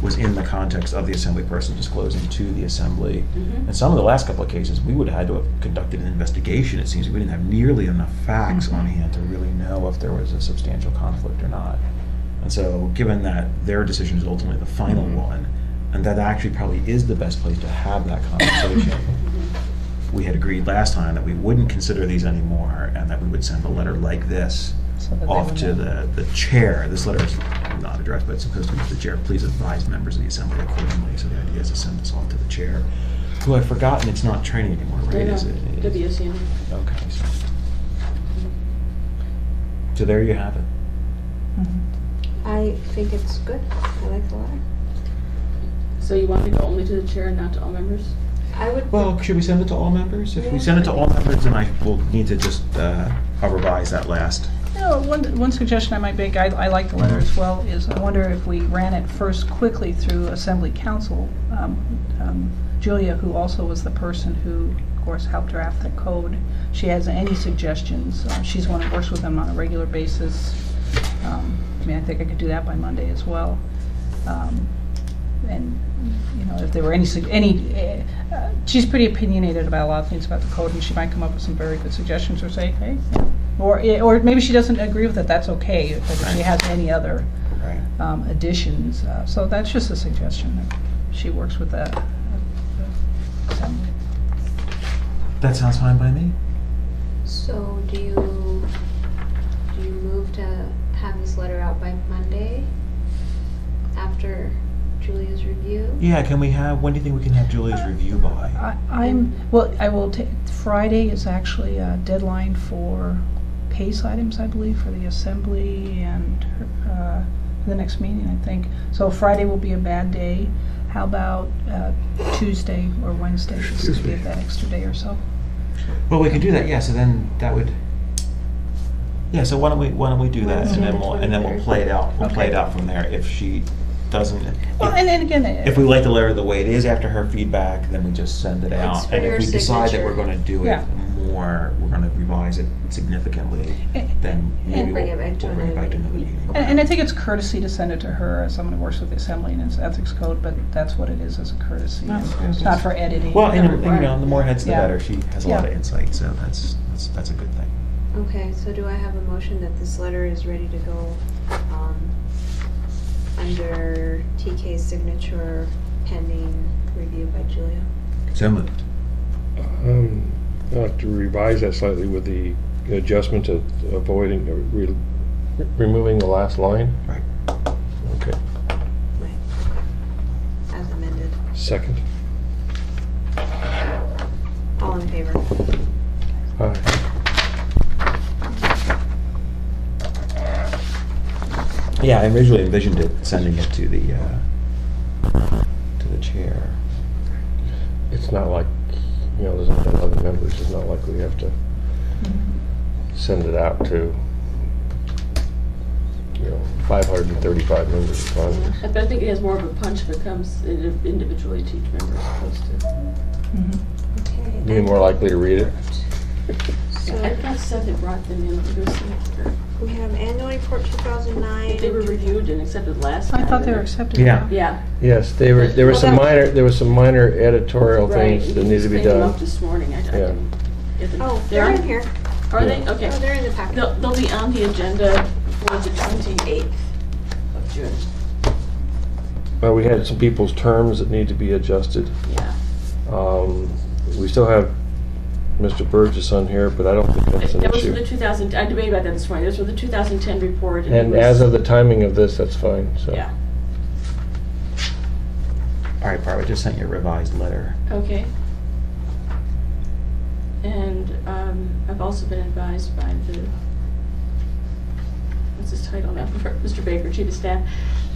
was in the context of the assembly person disclosing to the assembly. Mhm. In some of the last couple of cases, we would have had to have conducted an investigation. It seems we didn't have nearly enough facts on hand to really know if there was a substantial conflict or not. And so, given that their decision is ultimately the final one, and that actually probably is the best place to have that conversation, we had agreed last time that we wouldn't consider these anymore and that we would send a letter like this So that they off would to know. the chair. This letter is not addressed, but it's supposed to be to the chair. Please advise members of the assembly accordingly. So the idea is to send this off to the chair, who I've forgotten it's not training anymore, right? Is it? WSCN. Okay. So there you have it. Mhm. I think it's good. I like the letter. So you want me to go only to the chair and not to all members? I would. Well, should we send it to all members? If we Yeah. send it to all members, then I will need to just I'll revise that last. You know, one suggestion I might make, I like the letter as well, is I wonder if we ran it first quickly through Assembly Council. Julia, who also was the person who, of course, helped draft the code, she has any suggestions. She's the one who works with them on a regular basis. I mean, I think I could do that by Monday as well. And, you know, if there were she's pretty opinionated about a lot of things about the code, and she might come up with some very good suggestions or say, hey, yeah. Or maybe she doesn't agree with it, that's okay, but if she has any other Right. additions, so that's just a suggestion, that she works with the assembly. That sounds fine by me. So do you move to have this letter out by Monday after Julia's review? Yeah, can we have, when do you think we can have Julia's review by? I will take, Friday is actually a deadline for PACE items, I believe, for the assembly and the next meeting, I think. So Friday will be a bad day. How about Tuesday or Wednesday, just to give that extra day or so? Well, we can do that, yeah, so then that would, yeah, so why don't we do that, and then we'll play it out, Okay. from there. If she doesn't, Well, and then again, if we like the letter the way it is after her feedback, then we just send it out. It's for And your if we decide that we're signature. gonna do it Yeah. more, we're gonna revise it significantly, then maybe bring it back to we'll bring it back to another another meeting. And I think it's courtesy to send it to her as someone who works with the Assembly and its ethics code, but that's what it is, as a courtesy. It's not for editing. Well, and, Right. the more heads, the Yeah. better. She has a lot of Yeah. insight, so that's a good thing. Okay, so do I have a motion that this letter is ready to go, under TK's signature pending review by Julia? So moved. I'll have to revise that slightly with the adjustment to avoiding, removing the last line. Right. Okay. Right. As amended. Second. All in favor? Aye. Yeah, I originally envisioned it sending it to the chair. It's not like, there's not 11 members, it's not like we have to send it out to, 535 members of Congress. But I think it has more of a punch if it comes individually to each member as opposed to. Mhm. Okay. Be more likely to read it. So I thought Seth had brought them in. Let me go see. we have annual report 2009. If they were reviewed and accepted last time. I thought they were accepted. Yeah. Yeah. Yes, there were Well, some that- minor editorial Right. things that need to be They came up done. this morning. I Yeah. didn't get them. Oh, they're in here. Are they? Yeah. Okay. Oh, they're in the packet. They'll be on the agenda for the 28th of June. Well, we had some people's terms that need to be adjusted. Yeah. We still have Mr. Burgess on here, but I don't think that's an That was for issue. the 2000, I debated about that this morning. That was for the 2010 report. And it was- as of the timing of this, that's fine, so. Yeah. All right, Barbara, just sent you a revised letter. Okay. And I've also been advised by what's his title now, Mr. Baker, Chief of Staff,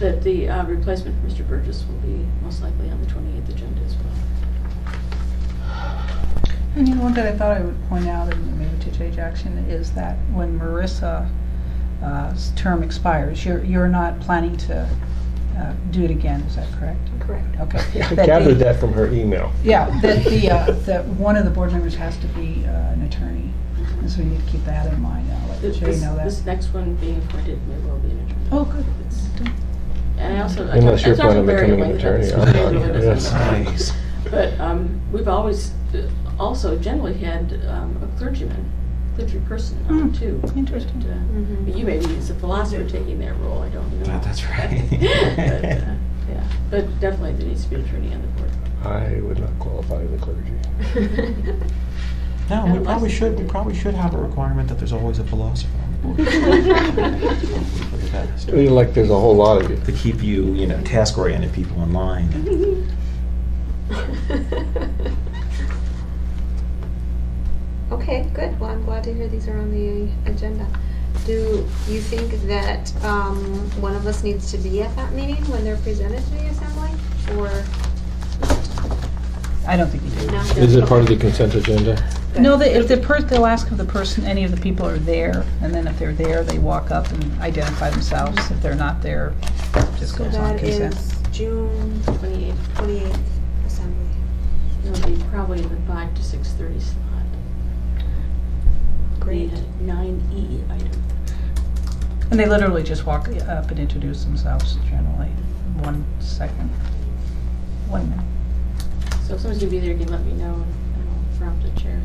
that the replacement for Mr. Burgess will be most likely on the 28th agenda as well. And one that I thought I would point out, and maybe to Jay Jackson, is that when Marissa's term expires, you're not planning to do it again, is that correct? Correct. Okay. I That gathered the- that from her email. Yeah, that one of the board members has to be an attorney, and so you need to keep that in mind. I'll let Jay know that. This next one being appointed may well be an attorney. Oh, good. And I also. Unless you're I talked to planning on Larry becoming an about this, attorney. because Larry really doesn't Yes. know. Nice. But we've always also generally had a clergy person on too. Interesting. But, Mhm. you maybe as a philosopher taking that role, I don't know. That's right. But, yeah, but definitely there needs to be an attorney on the board. I would not qualify as a clergy. No, we probably should have a requirement that there's always a philosopher on the board. For the best. Like there's a whole lot of you. To keep you, task-oriented people in line. Okay, good. Well, I'm glad to hear these are on the agenda. Do you think that one of us needs to be at that meeting when they're presented to the assembly? Or I don't think you do. no? Is it part of the consent agenda? Good. No, if they'll ask if the person, any of the people are there, and then if they're there, they walk up and identify themselves. If they're not there, it just So goes on that consent. is June 28th, 28th assembly. it'll be probably the 5 to 6:30 slot. Great. The 9E item. And they literally just walk up and introduce themselves generally. 1 second. 1 minute. So if someone's gonna be there, you can let me know and I'll prompt a chair.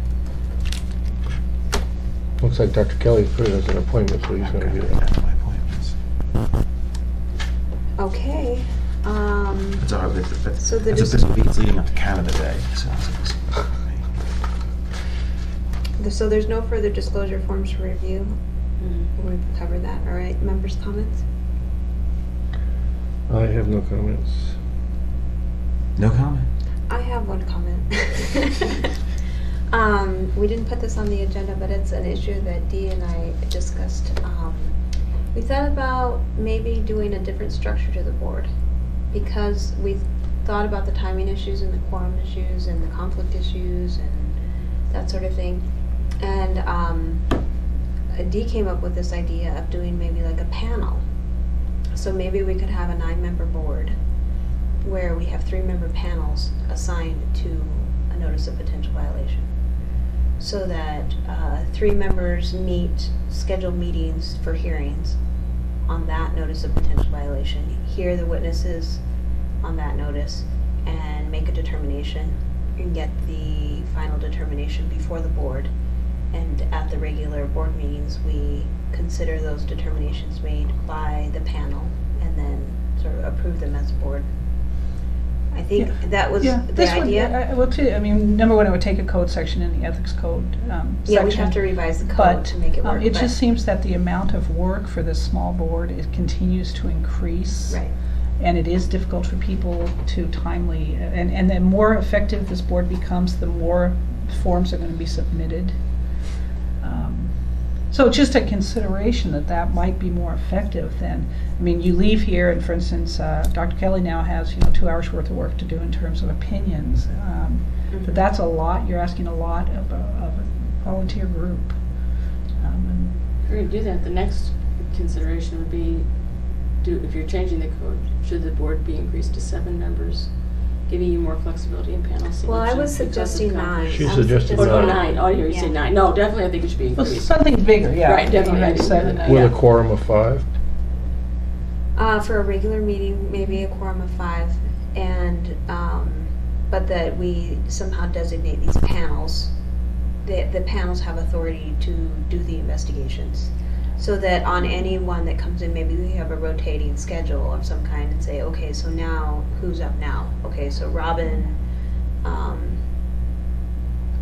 Looks like Dr. Kelly put it as an appointment, so he's gonna be there. That's my appointments. Okay. It's all good. So the It's a dis- busy week leading up to Canada Day, so it's a busy week for me. So there's no further disclosure forms for review. Mhm. We've covered that. All right. Members' comments? I have no comments. No comment. I have one comment. We didn't put this on the agenda, but it's an issue that Dee and I discussed. We thought about maybe doing a different structure to the board because we thought about the timing issues and the quorum issues and the conflict issues and that sort of thing. And Dee came up with this idea of doing maybe like a panel. So maybe we could have a 9-member board where we have 3-member panels assigned to a notice of potential violation. so that 3 members meet, scheduled meetings for hearings on that notice of potential violation, hear the witnesses on that notice, and make a determination, and get the final determination before the board. And at the regular board meetings, we consider those determinations made by the panel and then sort of approve them as a board. I think Yeah. that was Yeah, the this would, idea. well, too, I mean, number one, it would take a code section in the ethics code Yeah, we'd section. have to revise the code But to make it work. it but- just seems that the amount of work for this small board, it continues to increase. Right. And it is difficult for people to timely, and the more effective this board becomes, the more forms are gonna be submitted. So just a consideration that might be more effective than, I mean, you leave here and, for instance, Dr. Kelly now has, 2 hours worth of work to do in terms of opinions. But that's a lot, you're asking a lot of a volunteer group. And If you're gonna do that, the next consideration would be, if you're changing the code, should the board be increased to 7 members, giving you more flexibility in panel selection? Well, I was because of suggesting 9. conflicts? She I'm suggested Oh, no, nine. 9. Oh, you say Yeah. 9. No, definitely I think it should be Well, increased. something bigger, yeah. Right, definitely, I I'd didn't say hear that, that. With yeah. a quorum of 5? For a regular meeting, maybe a quorum of 5, and, but that we somehow designate these panels. The panels have authority to do the investigations. So that on any one that comes in, maybe we have a rotating schedule of some kind and say, okay, so now, who's up now? Okay, so Robin,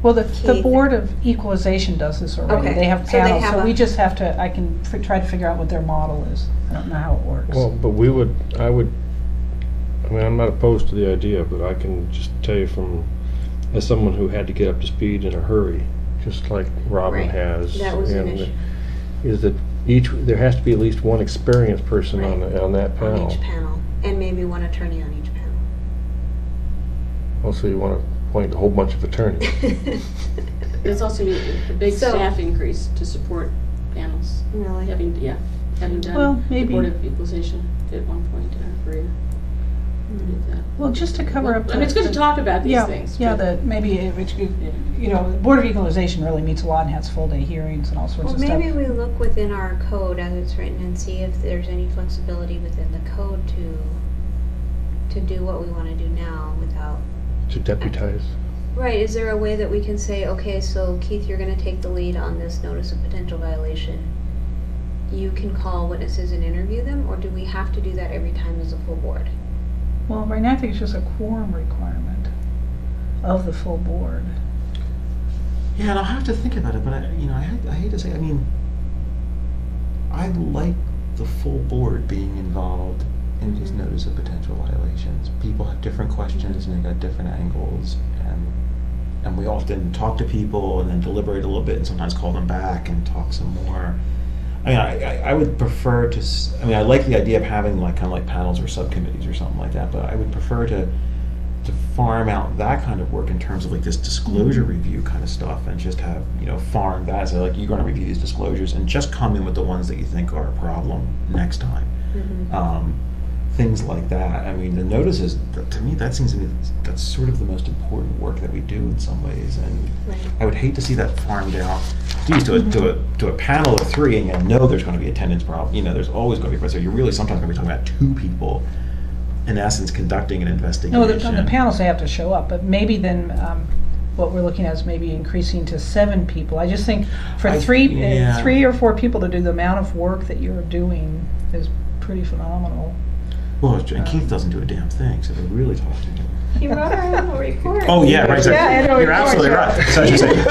Well, the Keith. Board of Equalization does this already. Okay, They have so they panels, have so a- we just have to, I can try to figure out what their model is. I don't know how it works. Well, but I mean, I'm not opposed to the idea, but I can just tell you as someone who had to get up to speed in a hurry, just like Robin Right. has. That was an and issue. Is that there has to be at least one experienced person on that on panel. each panel, and maybe one attorney on each panel. Also, you want to appoint a whole bunch of attorneys. There's also a big So- staff increase to support panels. Really? Having done Well, the maybe. Board of Equalization at one point in our career. We did that. Well, just to cover up. I mean, it's good to talk about these Yeah, things. yeah, but- that maybe, the Board of Equalization really meets a lot and has full-day hearings and all sorts Well, of stuff. maybe we look within our code as it's written and see if there's any flexibility within the code to do what we want to do now without. To deputize. Right, is there a way that we can say, okay, so Keith, you're gonna take the lead on this notice of potential violation. You can call witnesses and interview them, or do we have to do that every time as a full board? Well, right now I think it's just a quorum requirement of the full board. Yeah, and I'll have to think about it, but I hate to say, I mean, I like the full board being involved in these notice of potential violations. People have different questions and they got different angles, and we often talk to people and then deliberate a little bit and sometimes call them back and talk some more. I mean, I would prefer to, I like the idea of having kind of like panels or subcommittees or something like that, but I would prefer to farm out that kind of work in terms of like this disclosure review kind of stuff, and just have, farm that, so like you're going to review these disclosures and just come in with the ones that you think are a problem next time. Things like that. I mean, the notices, to me, that seems to me that's sort of the most important work that we do in some ways, and Right. I would hate to see that farmed out to a panel of 3, and you know there's going to be attendance problem. There's always going to be, so you're really sometimes going to be talking about 2 people, in essence, conducting an investigation. No, the panels, they have to show up, but maybe then, what we're looking at is maybe increasing to 7 people. I just think for I- 3 yeah. 3 or 4 people to do the amount of work that you're doing is pretty phenomenal. Well, and Keith doesn't do a damn thing, so they're really talking to him. You wrote our annual report. Oh, yeah, right. So Yeah, I know, you're of course, absolutely yeah. right. So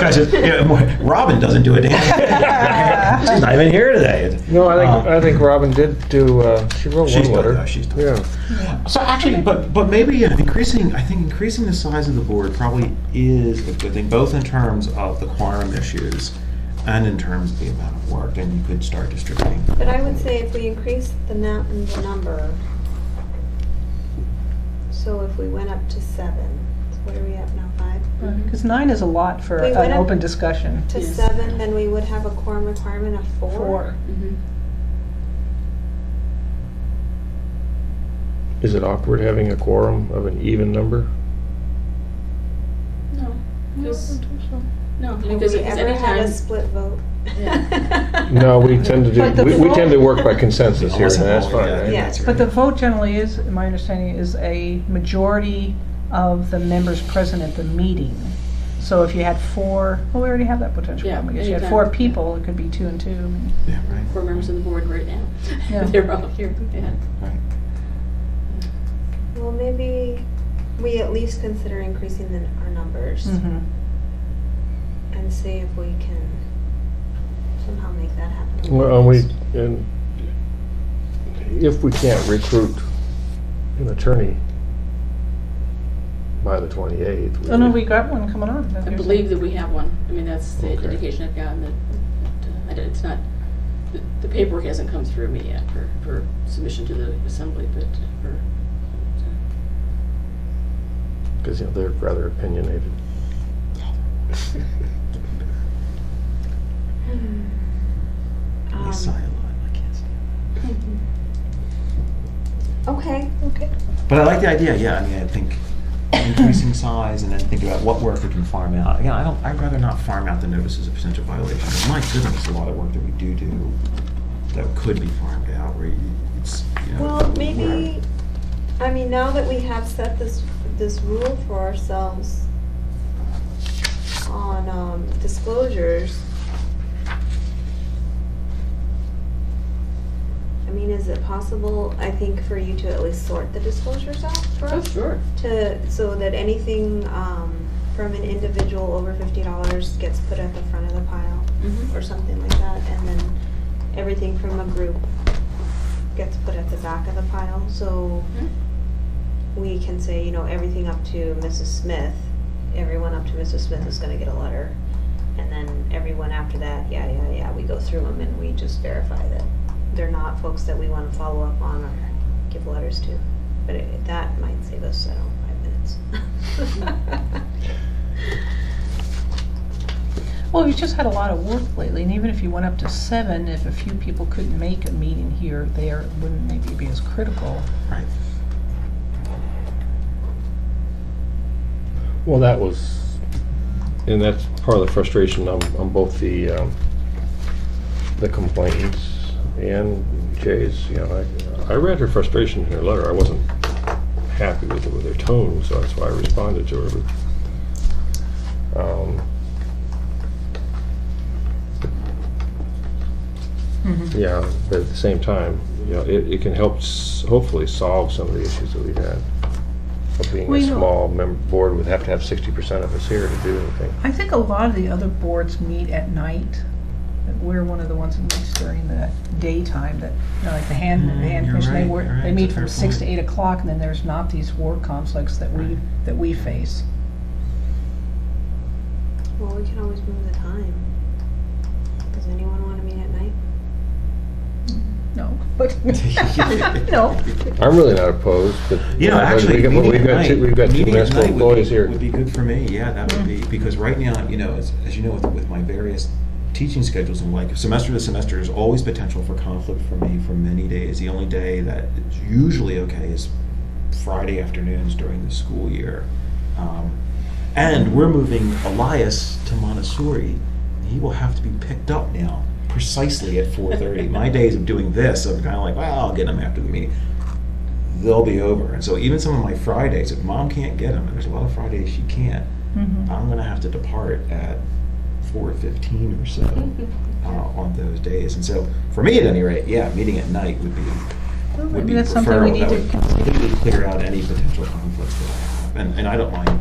I should say, Robin doesn't do a damn thing. She's not even here today. No, I think Robin did do. She wrote She's one letter. done, she's done. Yeah. So actually, but maybe increasing the size of the board probably is, I think, both in terms of the quorum issues and in terms of the amount of work, and you could start distributing. But I would say if we increase the number, so if we went up to 7, so what are we at now, 5? Because 9 is a lot for We an went up open discussion. To Yes. 7, then we would have a quorum requirement of 4. 4. Mhm. Is it awkward having a quorum of an even number? No, because No, Have because we ever had a anytime, split vote? Yeah. No, we tend to But the do, we tend to vote- work by consensus here, and that's fine, Yeah, right? Yes. that's But the right. vote generally is, in my understanding, is a majority of the members present at the meeting. So if you had four, well, we already have that potential Yeah, problem. If you had anytime. 4 people, it could be 2 and 2. Yeah, right, 4 members of the board right now. Yeah. They're all here, yeah. right. Well, maybe we at least consider increasing our numbers Mhm. and see if we can somehow make that happen. Well, and if we can't recruit an attorney by the 28th. Oh, no, we got one coming on. I believe that we have one. I mean, that's the Okay. indication I've gotten that it's not, the paperwork hasn't come through me yet for submission to the assembly, but for, Because, they're rather opinionated. They sigh a lot, I can't stand Okay. Okay. it. But I like the idea, yeah, I mean, I think increasing size and then think about what work we can farm out. Again, I'd rather not farm out the notices of potential violations. My goodness, a lot of work that we do that could be farmed out, where it's, Well, whatever. maybe, I mean, now that we have set this rule for ourselves on disclosures, I mean, is it possible, I think, for you to at least sort the disclosures out for oh, us? sure. So that anything from an individual over $50 gets put at the front of the pile Mhm. or something like that, and then everything from a group gets put at the back of the pile, so Mhm. we can say, everything up to Mrs. Smith, everyone up to Mrs. Smith is gonna get a letter, and then everyone after that, yeah, we go through them and we just verify that they're not folks that we wanna follow up on or give letters to. But that might save us, 5 minutes. Well, we've just had a lot of work lately, and even if you went up to 7, if a few people couldn't make a meeting here or there, it wouldn't maybe be as critical. Right. Well, that was, and that's part of the frustration on both the complainants and Jay's, I read her frustration in her letter. I wasn't happy with her tone, so that's why I responded to her. But, yeah, but at the same time, it can help hopefully solve some of the issues that we've had. Of being Well, a small board would have to have 60% of us here to do anything. I think a lot of the other boards meet at night. We're one of the ones that meets during the daytime, that, like the hand You're commission, right, they you're right, meet it's a from fair 6 to point. 8 o'clock, and then there's not these work conflicts that we face. Well, we can always move the time. Does anyone wanna meet at night? No, but, no. I'm really not opposed, but. Actually, we've meeting at got night, two meeting at municipal night employees here. would be good for me, yeah, that would be, because right now, as you know, with my various teaching schedules and like semester to semester, there's always potential for conflict for me for many days. The only day that is usually okay is Friday afternoons during the school year. And we're moving Elias to Montessori. He will have to be picked up now precisely at 4:30. My days of doing this, I'm kind of like, well, I'll get him after the meeting. They'll be over. And so even some of my Fridays, if mom can't get him, and there's a lot of Fridays she can't, Mhm. I'm gonna have to depart at 4:15 or so on those days. And so for me, at any rate, yeah, meeting at night would be Maybe that's something we preferable. need That to would consider. completely clear out any potential conflicts that I have. And I don't mind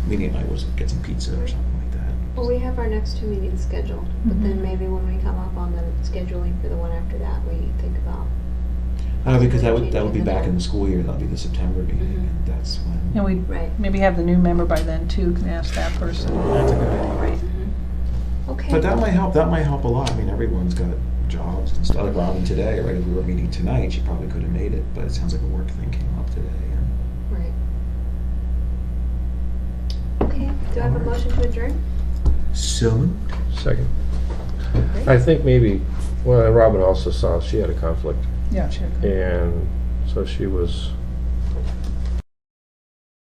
meeting at night, we'll get some pizza or something like that. Well, we have our next 2 meetings scheduled, but then Mhm. maybe when we come up on the scheduling for the one after that, we think about. Because that would be back in the school year, that'll be the September meeting, and that's when. And we Right. maybe have the new member by then too, can ask that person. That's a good idea. Right. Mhm. Okay. But that might help a lot. I mean, everyone's got jobs and stuff. Like Robin today, right, if we were meeting tonight, she probably could have made it, but it sounds like a work thing came up today. Right. Okay, do I have a motion to adjourn? So moved. Second. Great. I think maybe, well, Robin also saw she had a conflict, Yeah, sure. and so she was